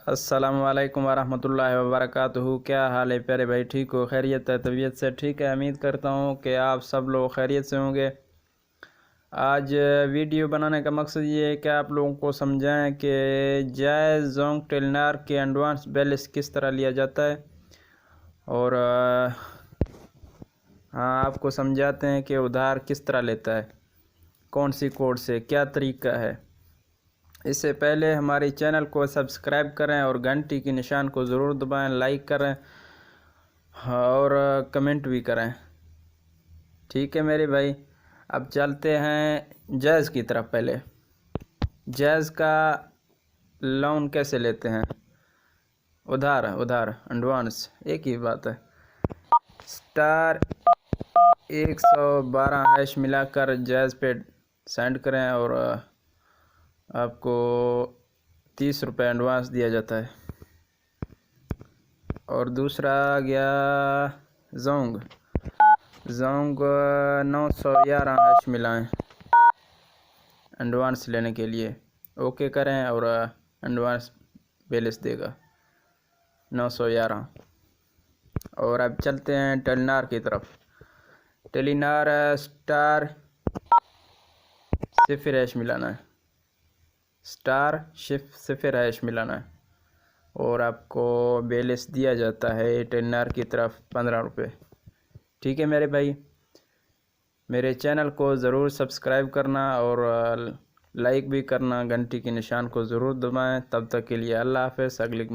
अस्सलामु अलैकुम वरहमतुल्लाहि वबरकातुहू। क्या हाल है प्यारे भाई, ठीक हो? खैरियत है? तबीयत से ठीक है? उम्मीद करता हूँ कि आप सब लोग खैरियत से होंगे। आज वीडियो बनाने का मकसद ये है कि आप लोगों को समझाएं कि जायज़ जोंग टेलीनॉर के एडवांस बैलेंस किस तरह लिया जाता है, और हाँ आपको समझाते हैं कि उधार किस तरह लेता है, कौन सी कोड से, क्या तरीका है। इससे पहले हमारे चैनल को सब्सक्राइब करें और घंटी की निशान को ज़रूर दबाएं, लाइक करें और कमेंट भी करें। ठीक है मेरे भाई, अब चलते हैं जायज़ की तरफ। पहले जायज़ का लोन कैसे लेते हैं? उधार एडवांस एक ही बात है। स्टार 112 # मिलाकर जायज़ पे सेंड करें और आपको 30 रुपये एडवांस दिया जाता है। और दूसरा आ गया जोंग 911 # मिलाएं एडवांस लेने के लिए। ओके करें और एडवांस बैलेंस देगा 911। और अब चलते हैं टेलीनॉर की तरफ। टेलीनॉर स्टार 0 # मिलाना है, स्टार 0 # मिलाना है और आपको बैलेंस दिया जाता है टेलीनॉर की तरफ 15 रुपये। ठीक है मेरे भाई, मेरे चैनल को ज़रूर सब्सक्राइब करना और लाइक भी करना, घंटी के निशान को ज़रूर दबाएं। तब तक के लिए अल्लाह हाफ़िज़। अगली